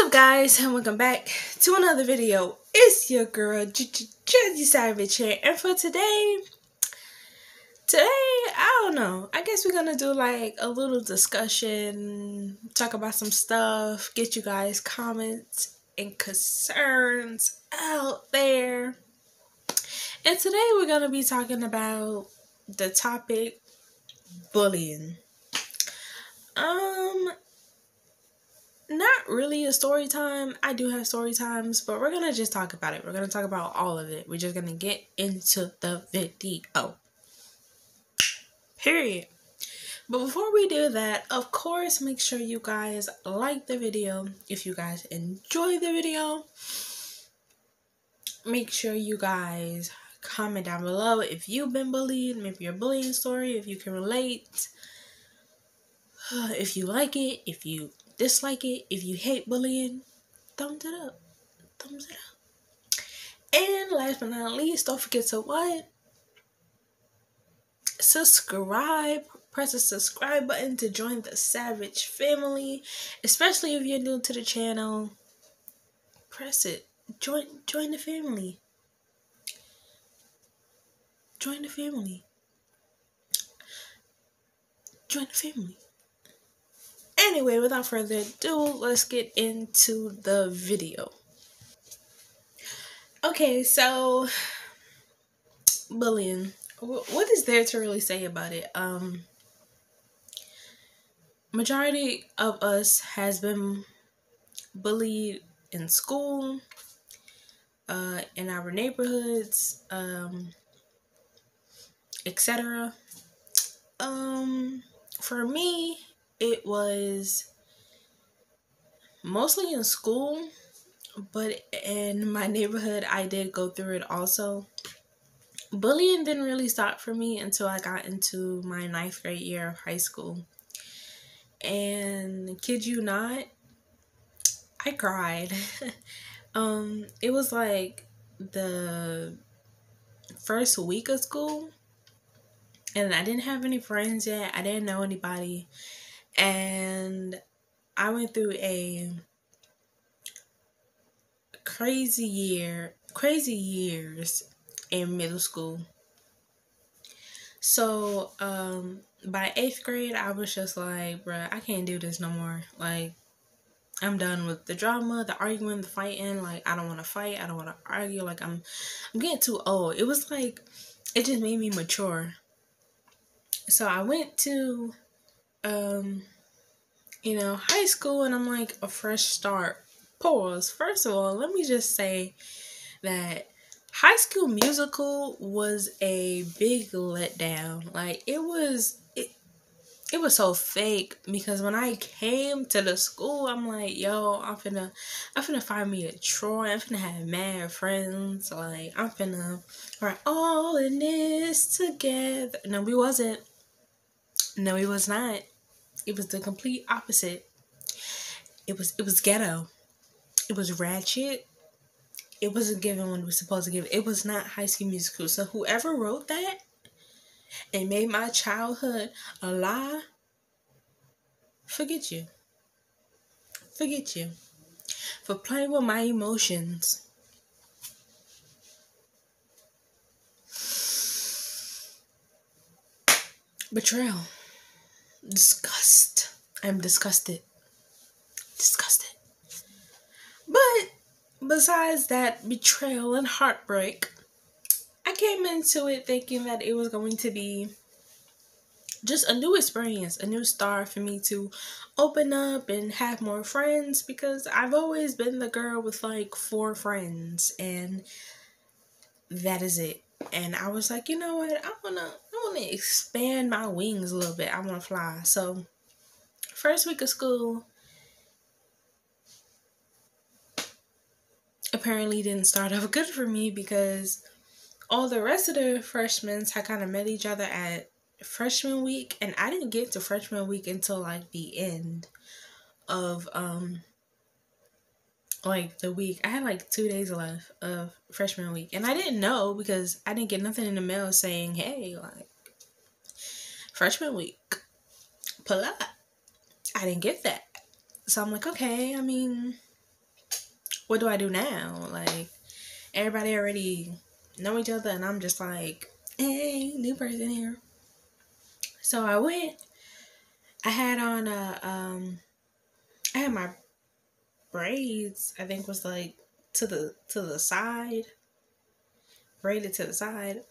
up, guys, and welcome back to another video. It's your girl Jazzy Savage here, and for today, I don't know, I guess we're gonna do like a little discussion, talk about some stuff, get you guys comments and concerns out there. And today we're gonna be talking about the topic bullying. Not really a story time. I do have story times, but we're gonna just talk about it. We're gonna talk about all of it. We're just gonna get into the video. Period. But before we do that, of course, make sure you guys like the video. If you guys enjoy the video, make sure you guys comment down below if you've been bullied, maybe your bullying story, if you can relate, if you like it, if you dislike it, if you hate bullying, thumbs it up. Thumbs it up. And last but not least, don't forget to what? Subscribe. Press the subscribe button to join the Savage family. Especially if you're new to the channel. Press it. Join the family. Join the family. Join the family. Anyway, without further ado, let's get into the video. Okay, so bullying. What is there to really say about it? Majority of us has been bullied in school, in our neighborhoods, etc. For me, it was mostly in school, but in my neighborhood, I did go through it also. Bullying didn't really stop for me until I got into my 9th grade year of high school. And kid you not, I cried. It was like the first week of school, and I didn't have any friends yet. I didn't know anybody, and I went through a crazy years in middle school. So, by 8th grade, I was just like, bruh, I can't do this no more. Like, I'm done with the drama, the arguing, the fighting. Like, I don't want to fight. I don't want to argue. Like, I'm getting too old. It was like, it just made me mature. So I went to, high school, and I'm like, a fresh start. Pause. First of all, let me just say that High School Musical was a big letdown. Like, it was so fake, because when I came to the school, I'm like, yo, I'm finna find me a Troy. I'm finna have mad friends. Like, I'm finna write all in this together. No, we wasn't. No, it was not. It was the complete opposite. It was ghetto. It was ratchet. It wasn't given when it was supposed to give. It was not High School Musical. So whoever wrote that and made my childhood a lie, forget you. Forget you. For playing with my emotions. Betrayal. Disgust. I'm disgusted. Disgusted. But besides that betrayal and heartbreak, I came into it thinking that it was going to be just a new experience, a new start for me to open up and have more friends, because I've always been the girl with like 4 friends, and that is it. And I was like, you know what? I wanna expand my wings a little bit. I wanna fly. So first week of school apparently didn't start off good for me, because all the rest of the freshmen had kind of met each other at freshman week, and I didn't get to freshman week until like the end of like the week. I had like 2 days left of freshman week, and I didn't know, because I didn't get nothing in the mail saying, hey, like, freshman week, pull up. I didn't get that. So I'm like, okay, I mean, what do I do now? Like, everybody already know each other, and I'm just like, hey, new person here. So I went. I had on I had my braids. I think was like to the side, braided to the side,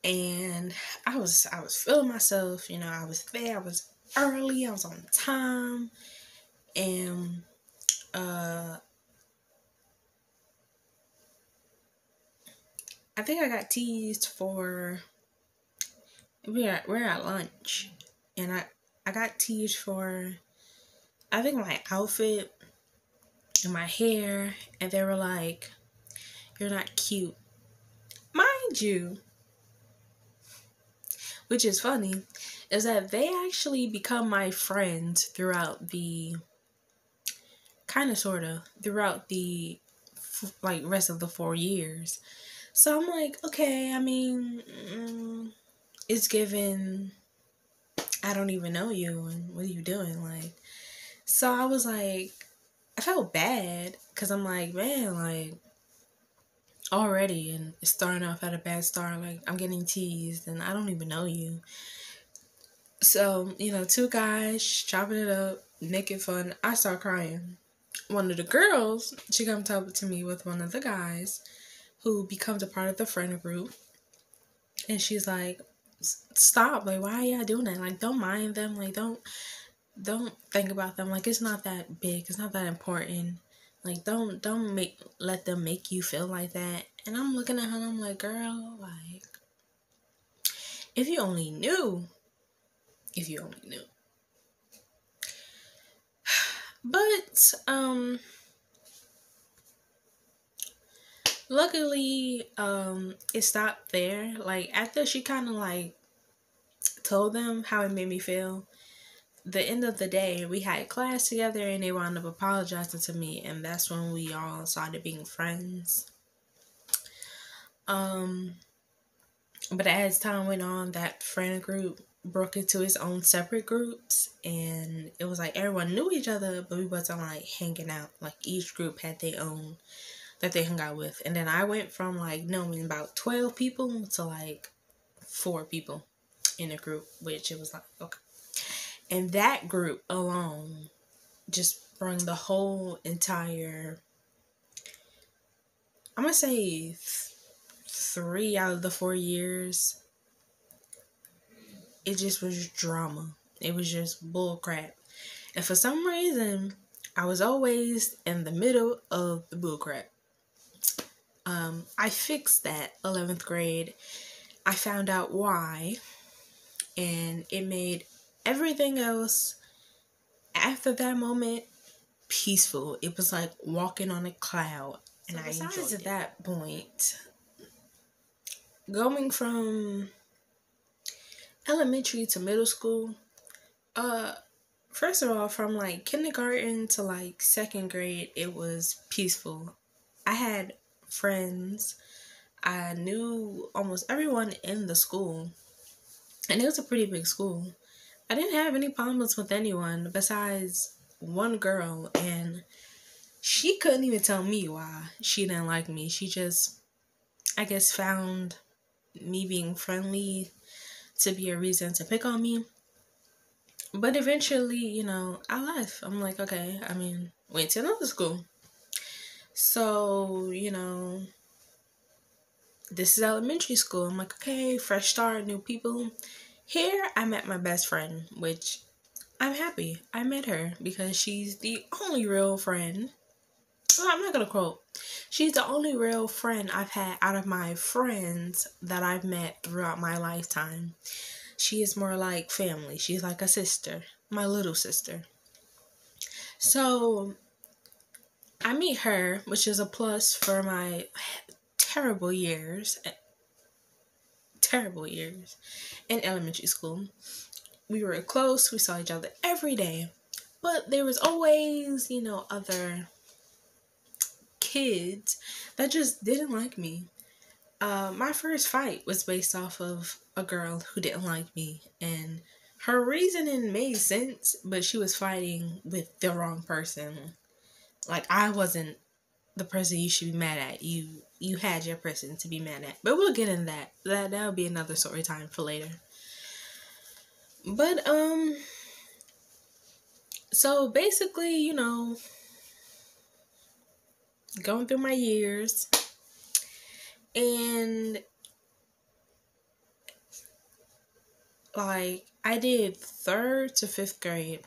and I was feeling myself. You know, I was there. I was early. I was on time, and uh, I think I got teased for we're at lunch, and I got teased for I think my outfit and my hair, and they were like, "You're not cute." Mind you, which is funny, is that they actually become my friends throughout the kind of sort of throughout the like rest of the 4 years. So I'm like, okay, I mean, it's given. I don't even know you, and what are you doing? Like, so I was like, I felt bad because I'm like, man, like already, and it's starting off at a bad start. Like, I'm getting teased, and I don't even know you. So, you know, two guys chopping it up, making fun. I start crying. One of the girls, she comes up to me with one of the guys who becomes a part of the friend group. And she's like, stop. Like, why are y'all doing that? Like, don't mind them. Like, don't think about them. Like, it's not that big. It's not that important. Like, don't let them make you feel like that. And I'm looking at her and I'm like, girl, like, if you only knew. If you only knew. But luckily it stopped there. Like, after she kind of like told them how it made me feel, the end of the day we had class together and they wound up apologizing to me, and that's when we all started being friends. um but as time went on, that friend group broke into its own separate groups, and it was like everyone knew each other, but we wasn't like hanging out. Like, each group had their own that they hung out with. And then I went from like knowing about 12 people to like 4 people in a group, which it was like, okay. And that group alone just brought the whole entire, I'm gonna say 3 out of the 4 years, it just was drama. It was just bull crap. And for some reason, I was always in the middle of the bull crap. I fixed that 11th grade. I found out why, and it made everything else after that moment peaceful. It was like walking on a cloud, and I enjoyed it. At that point, going from elementary to middle school, first of all, from like kindergarten to like 2nd grade, it was peaceful. I had friends. I knew almost everyone in the school, and it was a pretty big school. I didn't have any problems with anyone besides one girl, and she couldn't even tell me why she didn't like me. She just, I guess, found me being friendly to be a reason to pick on me. But eventually, you know, I left. I'm like, okay, I mean, went to another school. So, you know, this is elementary school. I'm like, okay, fresh start, new people. Here, I met my best friend, which I'm happy I met her because she's the only real friend. Well, I'm not gonna quote. She's the only real friend I've had out of my friends that I've met throughout my lifetime. She is more like family. She's like a sister, my little sister. So I meet her, which is a plus for my terrible years, terrible years in elementary school. We were close. We saw each other every day. But there was always, you know, other kids that just didn't like me. My first fight was based off of a girl who didn't like me, and her reasoning made sense, but she was fighting with the wrong person. Like, I wasn't the person you should be mad at. You had your person to be mad at. But we'll get in that. That'll be another story time for later. But so basically, going through my years, and like I did 3rd to 5th grade,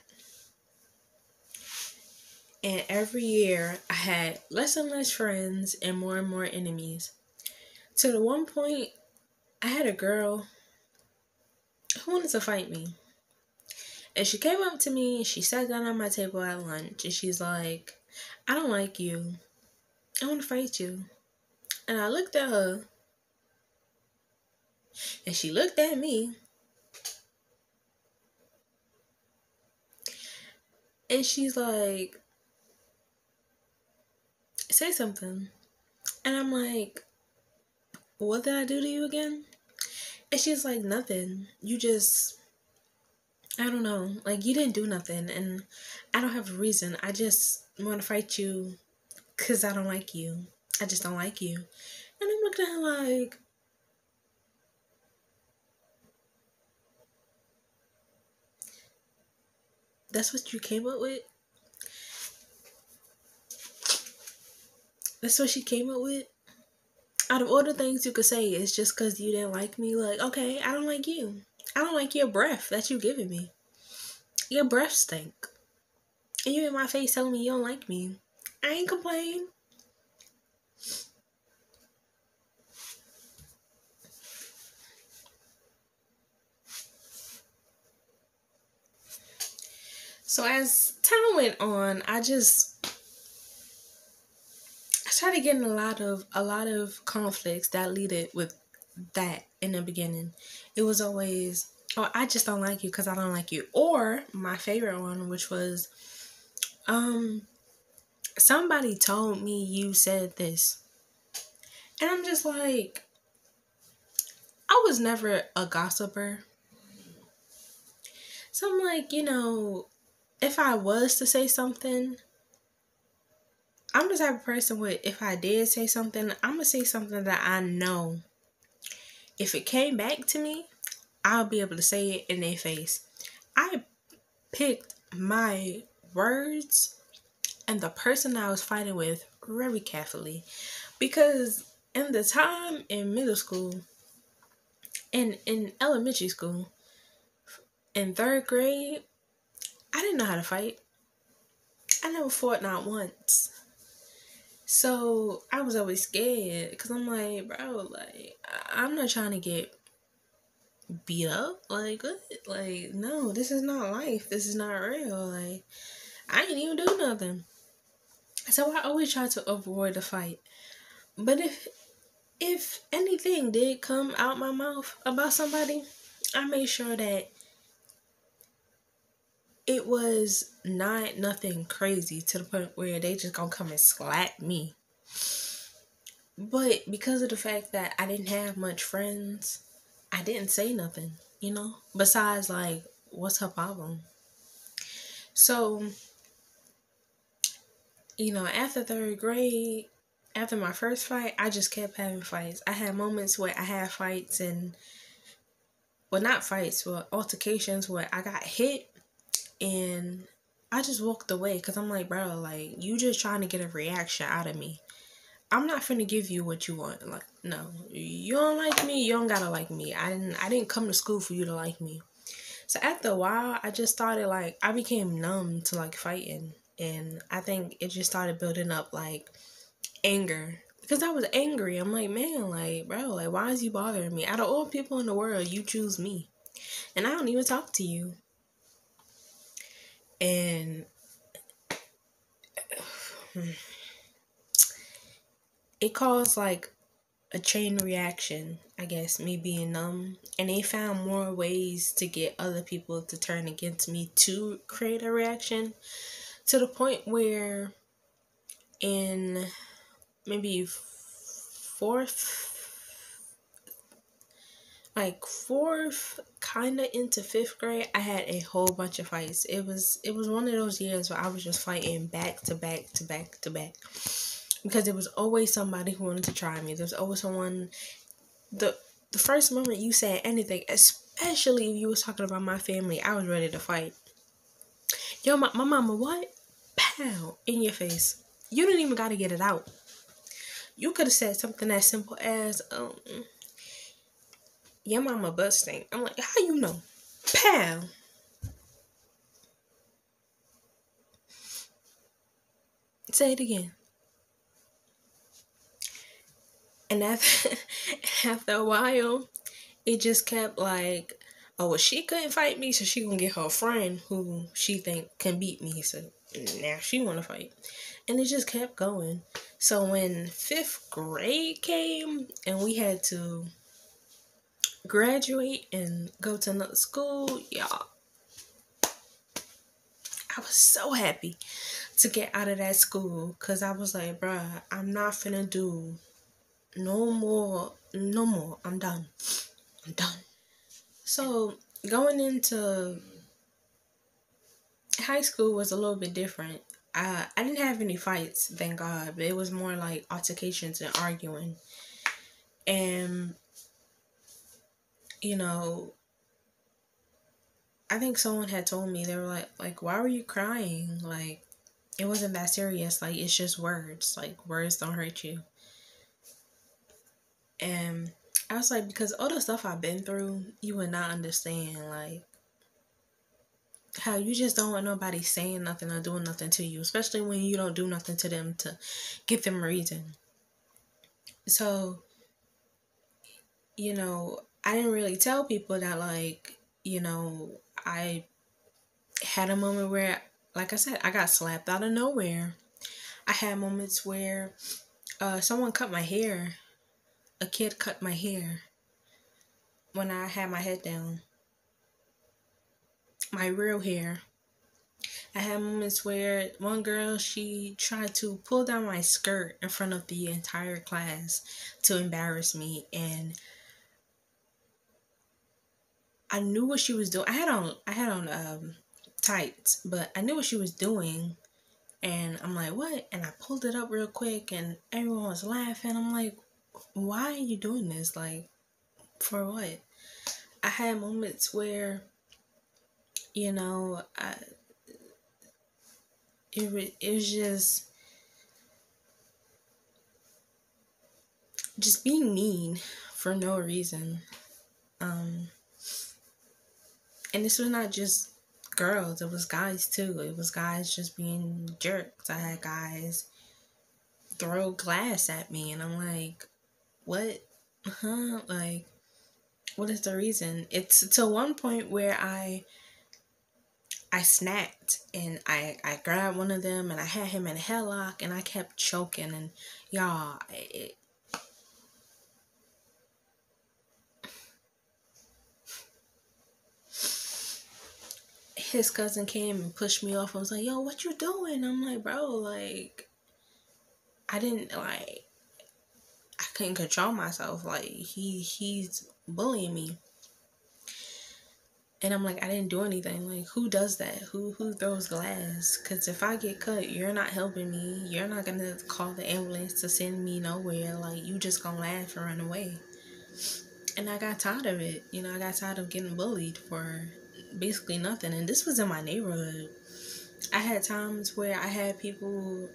and every year I had less and less friends and more enemies. To the one point, I had a girl who wanted to fight me. And she came up to me and she sat down at my table at lunch and she's like, I don't like you. I want to fight you. And I looked at her and she looked at me and she's like, say something. And I'm like, what did I do to you again? And she's like, nothing. You just, I don't know. Like, you didn't do nothing. And I don't have a reason. I just want to fight you because I don't like you. I just don't like you. And I'm looking at her like, that's what you came up with? That's what she came up with? Out of all the things you could say, it's just because you didn't like me. Like, okay, I don't like you. I don't like your breath that you giving me. Your breath stink. And you in my face telling me you don't like me. I ain't complaining. So as time went on, I started getting a lot of conflicts that leaded with that in the beginning. It was always, oh, I just don't like you because I don't like you. Or my favorite one, which was, somebody told me you said this. And I'm just like, I was never a gossiper. So I'm like, if I was to say something, I'm the type of person where if I did say something, I'm going to say something that I know. If it came back to me, I'll be able to say it in their face. I picked my words and the person I was fighting with very carefully. Because in the time in middle school and in elementary school, in 3rd grade, I didn't know how to fight. I never fought not once. So I was always scared because I'm like, bro, like, I'm not trying to get beat up. Like, what? Like, no, this is not life. This is not real. Like, I ain't even do nothing. So I always try to avoid a fight. But if anything did come out my mouth about somebody, I made sure that it was not nothing crazy to the point where they just gonna come and slap me. But because of the fact that I didn't have much friends, I didn't say nothing, besides like, what's her problem? So, after 3rd grade, after my first fight, I just kept having fights. I had moments where I had fights and, well, not fights, but altercations where I got hit and I just walked away because I'm like, bro, like, you just trying to get a reaction out of me. I'm not finna give you what you want. Like, no, you don't like me, you don't gotta like me. I didn't come to school for you to like me. So after a while, I just started, like, I became numb to, like, fighting. And I think it just started building up, like, anger. Because I was angry. I'm like, man, like, bro, like, why is you bothering me? Out of all people in the world, you choose me. And I don't even talk to you. And it caused, like, a chain reaction, I guess, me being numb. And they found more ways to get other people to turn against me to create a reaction, to the point where in maybe fourth kind of into 5th grade, I had a whole bunch of fights. It was one of those years where I was just fighting back to back to back to back. because there was always somebody who wanted to try me. There's always someone. The the first moment you said anything, especially if you was talking about my family, I was ready to fight. Yo, my mama, what? Pow in your face. You didn't even got to get it out. You could have said something as simple as, your mama butt stink. I'm like, how you know? Pow. Say it again. And after, after a while, it just kept like, oh, well, she couldn't fight me, so she gonna get her friend who she think can beat me. So now she wanna fight. And it just kept going. So when 5th grade came and we had to graduate and go to another school, y'all, I was so happy to get out of that school because I was like, bruh, I'm not finna do no more, no more. I'm done. I'm done. So going into high school was a little bit different. I didn't have any fights, thank God, but it was more like altercations and arguing. And, you know, I think someone had told me, they were like, why were you crying? Like, it wasn't that serious. Like, it's just words. Like, words don't hurt you. And I was like, because all the stuff I've been through, you would not understand. Like, how you just don't want nobody saying nothing or doing nothing to you, especially when you don't do nothing to them to give them a reason. So, I didn't really tell people that, like, I had a moment where, like I said, I got slapped out of nowhere. I had moments where someone cut my hair. A kid cut my hair when I had my head down. My real hair. I had moments where one girl, she tried to pull down my skirt in front of the entire class to embarrass me, and I knew what she was doing. I had on tights, but I knew what she was doing, and I'm like, what? And I pulled it up real quick, and everyone was laughing. I'm like, why are you doing this? Like, for what? I had moments where, you know, I, it was just being mean for no reason. And this was not just girls, it was guys too. It was guys just being jerks. I had guys throw glass at me, and I'm like, what? Huh? Like, what is the reason? It's to one point where I snapped, and I grabbed one of them, and I had him in a headlock, and I kept choking, and y'all, his cousin came and pushed me off. I was like, yo, what you doing? I'm like, bro, like, I didn't, like, I couldn't control myself. Like, he's bullying me. And I'm like, I didn't do anything. Like, who does that? Who throws glass? Because if I get cut, you're not helping me. You're not going to call the ambulance to send me nowhere. Like, you just going to laugh and run away. And I got tired of it. I got tired of getting bullied for basically nothing. And this was in my neighborhood. I had times where I had people,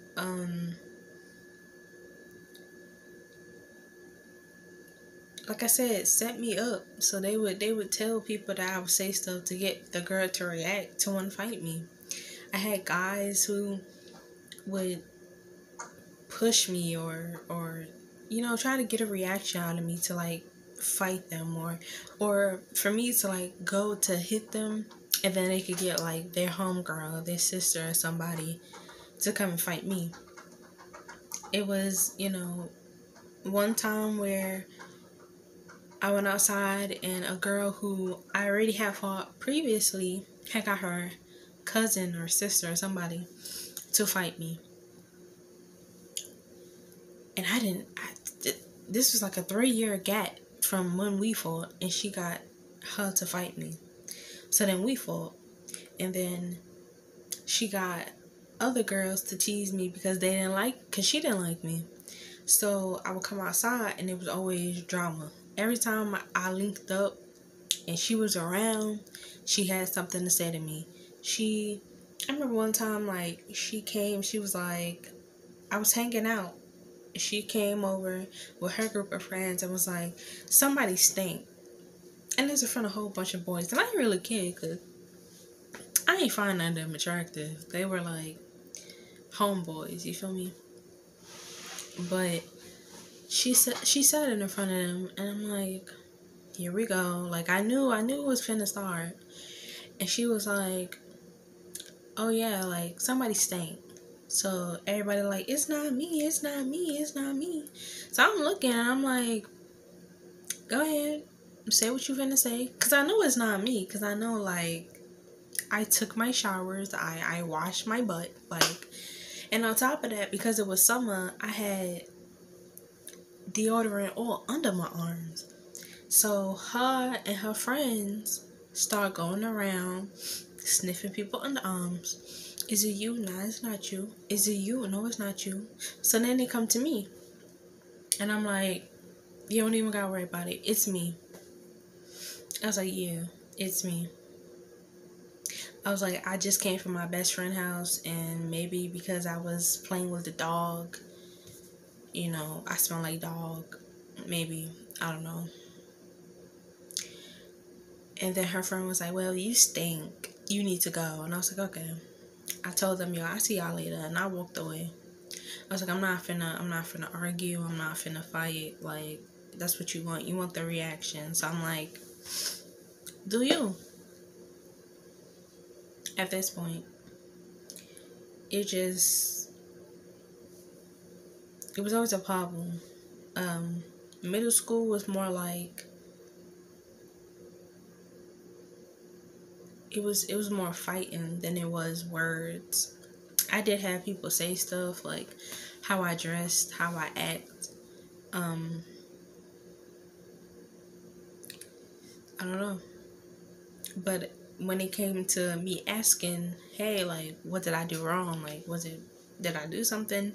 like I said, set me up. So they would tell people that I would say stuff to get the girl to react to want to fight me. I had guys who would push me or try to get a reaction out of me to like fight them, or for me to like go to hit them, and then they could get like their homegirl, their sister, or somebody to come and fight me. It was, one time where I went outside and a girl who I already had fought previously had got her cousin or sister or somebody to fight me. And this was like a 3-year gap from when we fought, and she got her to fight me. So then we fought, and then she got other girls to tease me because because she didn't like me. So I would come outside and it was always drama. Every time I linked up and she was around, she had something to say to me. I remember one time, like, she was like, I was hanging out. She came over with her group of friends and was like, somebody stink. And there's in front of a whole bunch of boys. And I didn't really care because I ain't find none of them attractive. They were like homeboys, you feel me? But she said it in front of them and I'm like, here we go. Like I knew it was finna start. And she was like, oh yeah, like somebody stank. So everybody like, it's not me, it's not me, it's not me. So I'm looking and I'm like, go ahead, say what you finna say. Cause I know it's not me. Cause I know like I took my showers, I washed my butt, like, and on top of that, because it was summer, I had deodorant all under my arms. So her and her friends start going around sniffing people in the arms. Is it you? Nah, it's not you. Is it you? No, it's not you. So then they come to me. And I'm like, you don't even gotta worry about it. It's me. I was like, yeah, it's me. I was like, I just came from my best friend's house, and maybe because I was playing with the dog, I smell like dog. Maybe. I don't know. And then her friend was like, well, you stink. You need to go. And I was like, okay. I told them, yo, I see y'all later. And I walked away. I was like, I'm not finna argue. I'm not finna fight. Like, that's what you want. You want the reaction. So I'm like, do you? At this point, it just, it was always a problem. Um, Middle school was more like, it was more fighting than it was words. I did have people say stuff like how I dressed, how I act. Um, I don't know. But when it came to me asking, hey, like, what did I do wrong? Like, did I do something?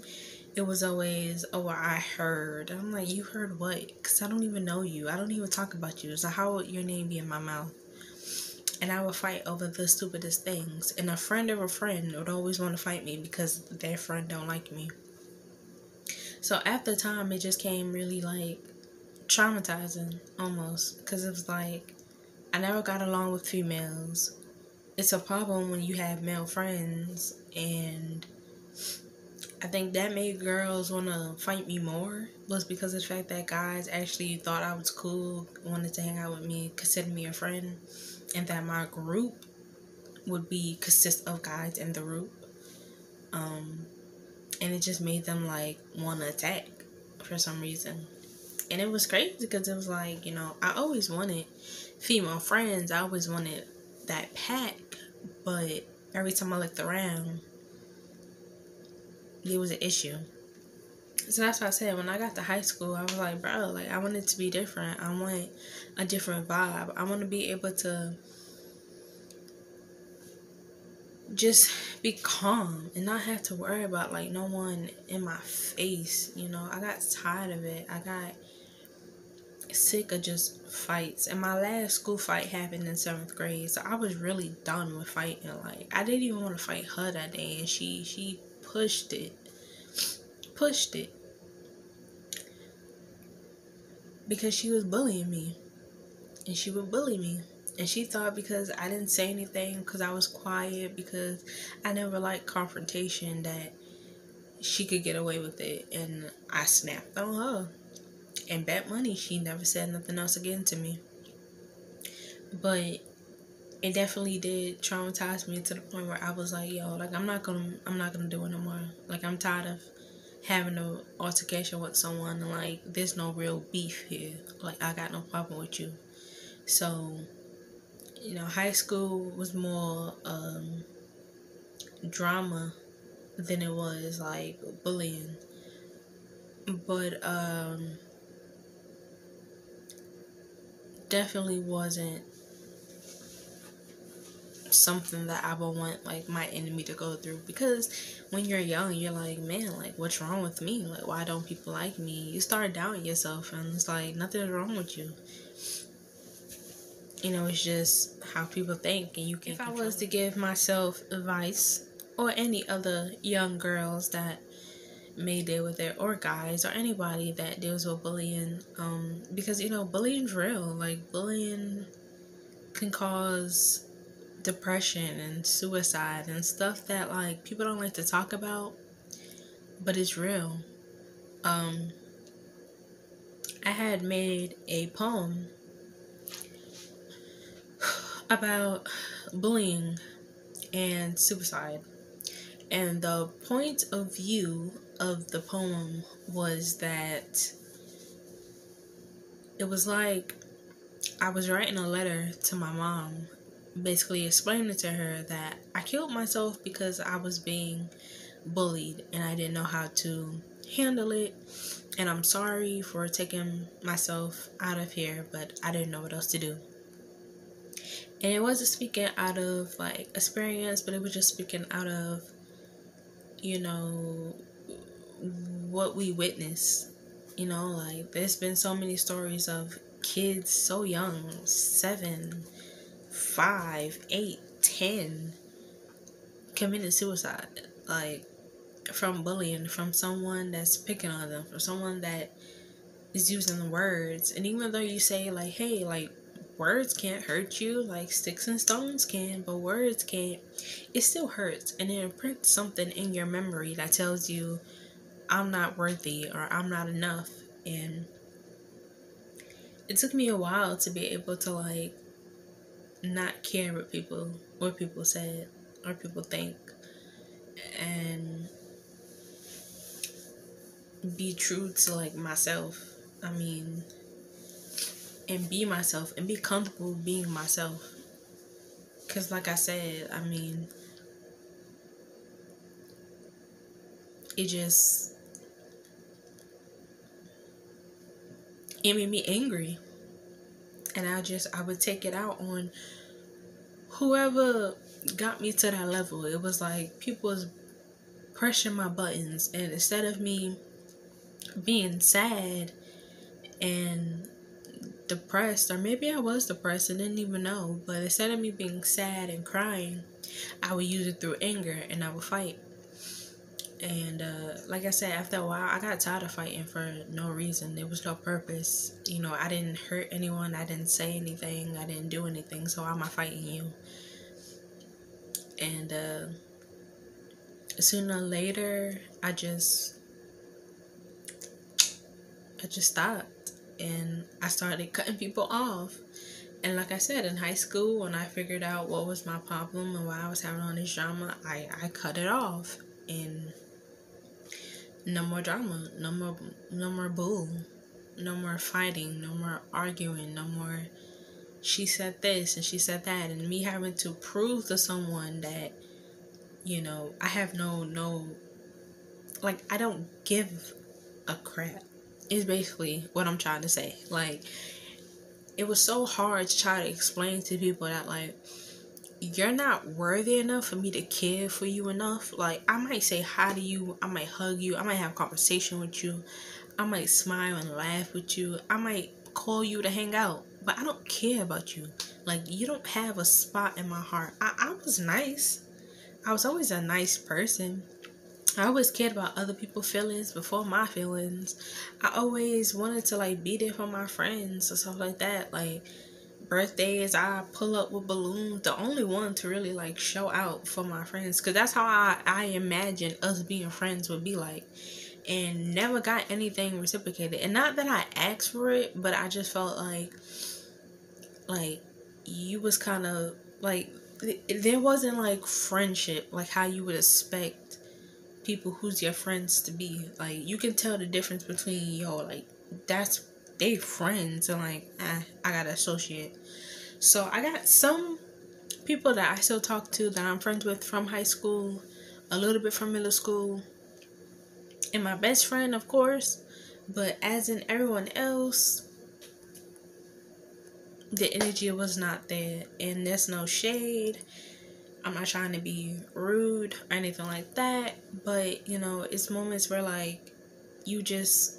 It was always, oh, I heard. I'm like, you heard what? Because I don't even know you. I don't even talk about you. So how would your name be in my mouth? And I would fight over the stupidest things. And a friend of a friend would always want to fight me because their friend don't like me. So after time, it just came really, like, traumatizing almost. Because it was like, I never got along with females. It's a problem when you have male friends, and I think that made girls want to fight me more, was because of the fact that guys actually thought I was cool, wanted to hang out with me, consider me a friend, and that my group would be consist of guys in the group. And it just made them like want to attack for some reason. And it was crazy because it was like, I always wanted female friends. I always wanted that pack. But every time I looked around, there was an issue. So that's why I said when I got to high school, I was like, bro, like I want it to be different. I want a different vibe. I want to be able to just be calm and not have to worry about like no one in my face. I got tired of it. I got sick of just fights. And my last school fight happened in 7th grade, so I was really done with fighting. Like I didn't even want to fight her that day, and she pushed it because she was bullying me, and she would bully me. And she thought because I didn't say anything, because I was quiet, because I never liked confrontation, that she could get away with it. And I snapped on her. And bet money she never said nothing else again to me. But it definitely did traumatize me to the point where I was like, yo, like I'm not gonna do it no more. Like I'm tired of having an altercation with someone, and like there's no real beef here. Like I got no problem with you. So, high school was more drama than it was like bullying. But definitely wasn't something that I would want like my enemy to go through, because when you're young you're like, man, like what's wrong with me, like why don't people like me? You start doubting yourself and it's like nothing's wrong with you. You know, it's just how people think, and you can. If I was to give myself advice, or any other young girls that may deal with it, or guys, or anybody that deals with bullying, because you know, bullying's real. Like bullying can cause depression and suicide and stuff that like people don't like to talk about, but it's real. Um, I had made a poem about bullying and suicide. And the point of view of the poem was that it was like I was writing a letter to my mom, basically explaining to her that I killed myself because I was being bullied and I didn't know how to handle it. And I'm sorry for taking myself out of here, but I didn't know what else to do. And it wasn't speaking out of like experience, but it was just speaking out of, you know, what we witness. You know, like there's been so many stories of kids so young, 7, 5, 8, 10, committing suicide, like from bullying, from someone that's picking on them, from someone that is using words. And even though you say like, hey, like words can't hurt you, like sticks and stones can, but words can't, it still hurts, and it imprints something in your memory that tells you I'm not worthy or I'm not enough. And it took me a while to be able to like not care what people said or people think, and be true to like myself. I mean, and be myself and be comfortable being myself. Cause like I said, I mean, it just, it made me angry. And I would take it out on whoever got me to that level. It was like people was pressing my buttons, and instead of me being sad and depressed, or maybe I was depressed and didn't even know, but instead of me being sad and crying, I would use it through anger and I would fight. And like I said, after a while I got tired of fighting for no reason. There was no purpose. You know, I didn't hurt anyone, I didn't say anything, I didn't do anything, so why am I fighting you? And sooner or later I just stopped, and I started cutting people off. And like I said, in high school, when I figured out what was my problem and why I was having all this drama, I cut it off. And no more drama, no more bull, no more fighting, no more arguing, no more she said this and she said that, and me having to prove to someone that, you know, I have no like, I don't give a crap, is basically what I'm trying to say. Like, it was so hard to try to explain to people that like, you're not worthy enough for me to care for you enough. Like, I might say hi to you, I might hug you, I might have a conversation with you, I might smile and laugh with you, I might call you to hang out, but I don't care about you. Like, you don't have a spot in my heart. I was nice. I was always a nice person. I always cared about other people's feelings before my feelings. I always wanted to like be there for my friends or stuff like that. Like, birthdays, I pull up with balloons. The only one to really like show out for my friends, because that's how I imagine us being friends would be like. And never got anything reciprocated. And not that I asked for it, but I just felt like you was kind of like, there wasn't like friendship like how you would expect people who's your friends to be. Like, you can tell the difference between, yo, like, that's they friends, and like, I gotta associate. So I got some people that I still talk to, that I'm friends with from high school, a little bit from middle school, and my best friend, of course. But as in everyone else, the energy was not there. And there's no shade, I'm not trying to be rude or anything like that, but you know, it's moments where like you just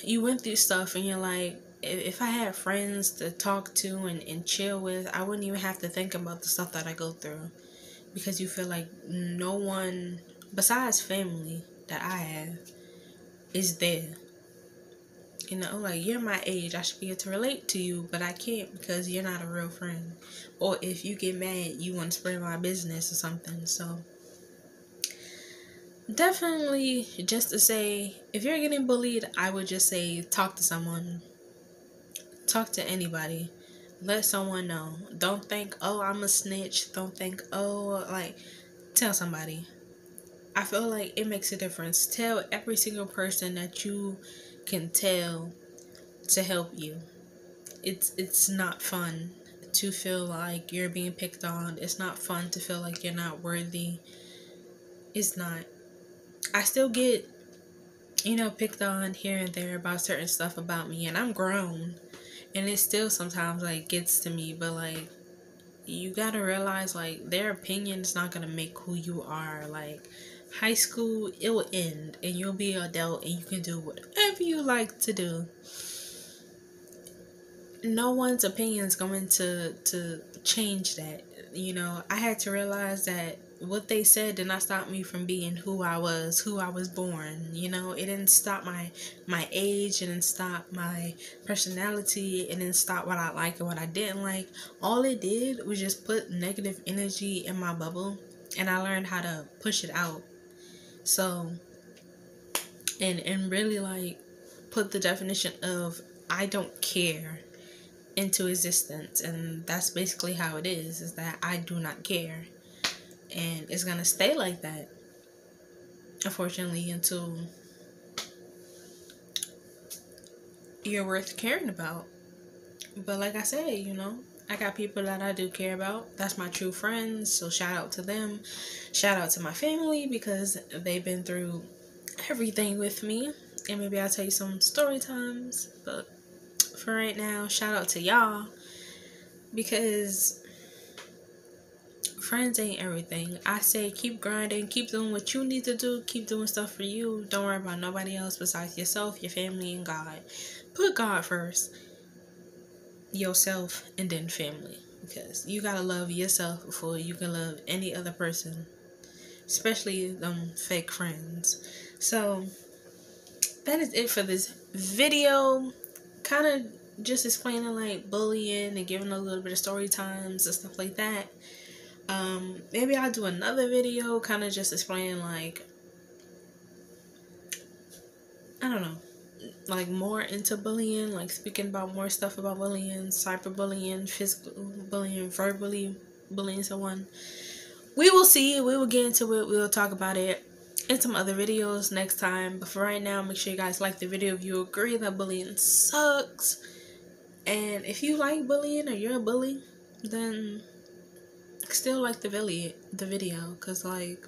you went through stuff and you're like, if I had friends to talk to and chill with, I wouldn't even have to think about the stuff that I go through, because you feel like no one besides family that I have is there. You know, like, you're my age, I should be able to relate to you, but I can't because you're not a real friend. Or if you get mad, you want to spread my business or something. So definitely, just to say, if you're getting bullied, I would just say talk to someone. Talk to anybody. Let someone know. Don't think, oh, I'm a snitch. Don't think, oh, like, tell somebody. I feel like it makes a difference. Tell every single person that you can tell to help you. It's not fun to feel like you're being picked on. It's not fun to feel like you're not worthy. It's not. I still get, picked on here and there about certain stuff about me, and I'm grown. And it still sometimes like gets to me, but like, you gotta realize like their opinion is not gonna make who you are. Like, high school, it will end and you'll be an adult and you can do whatever you like to do. No one's opinion is going to change that. I had to realize that what they said did not stop me from being who I was born. It didn't stop my age, it didn't stop my personality, it didn't stop what I like and what I didn't like. All it did was just put negative energy in my bubble, and I learned how to push it out. So, and really like put the definition of I don't care into existence, and that's basically how it is that I do not care, and it's gonna stay like that, unfortunately, until you're worth caring about. But like I said, I got people that I do care about. That's my true friends, so shout out to them. Shout out to my family, because they've been through everything with me, and maybe I'll tell you some story times. But for right now, shout out to y'all, because friends ain't everything. I say keep grinding, keep doing what you need to do, keep doing stuff for you. Don't worry about nobody else besides yourself, your family, and God. Put God first, yourself, and then family. Because you gotta love yourself before you can love any other person, especially them fake friends. So that is it for this video. Kind of just explaining like bullying and giving a little bit of story times and stuff like that. Maybe I'll do another video kind of just explaining like, I don't know, like more into bullying, like speaking about more stuff about bullying, cyberbullying, physical bullying, verbally bullying someone. We will see. We will get into it. We will talk about it in some other videos next time. But for right now, make sure you guys like the video if you agree that bullying sucks. And if you like bullying or you're a bully, then still like the video, because like,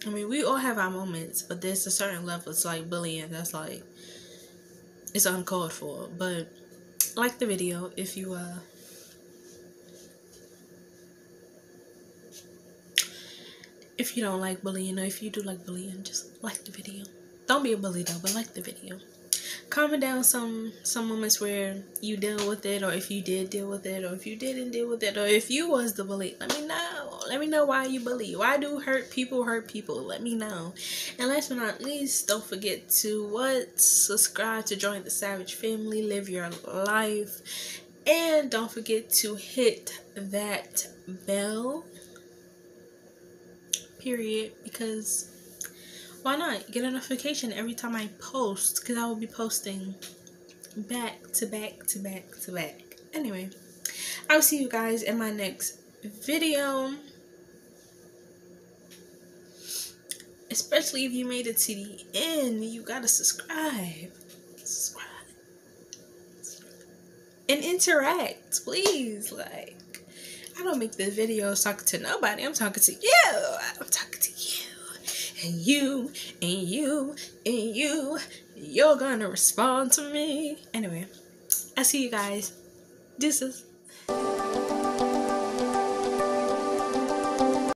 I mean, we all have our moments, but there's a certain level. It's like bullying that's like, it's uncalled for. But like the video if you don't like bullying, or if you do like bullying, just like the video. Don't be a bully though, but like the video. Comment down some moments where you deal with it, or if you did deal with it, or if you didn't deal with it, or if you was the bully. Let me know why you bully. Why do hurt people? Let me know. And last but not least, don't forget to subscribe to join the Savage family, live your life, and don't forget to hit that bell, period, because why not get a notification every time I post, because I will be posting back to back to back to back. Anyway, I'll see you guys in my next video. Especially if you made it to the end, you gotta subscribe. And interact, please. Like, I don't make this video talking to nobody. I'm talking to you. I'm talking to you. And you, and you, and you. You're gonna respond to me. Anyway, I'll see you guys Deuces.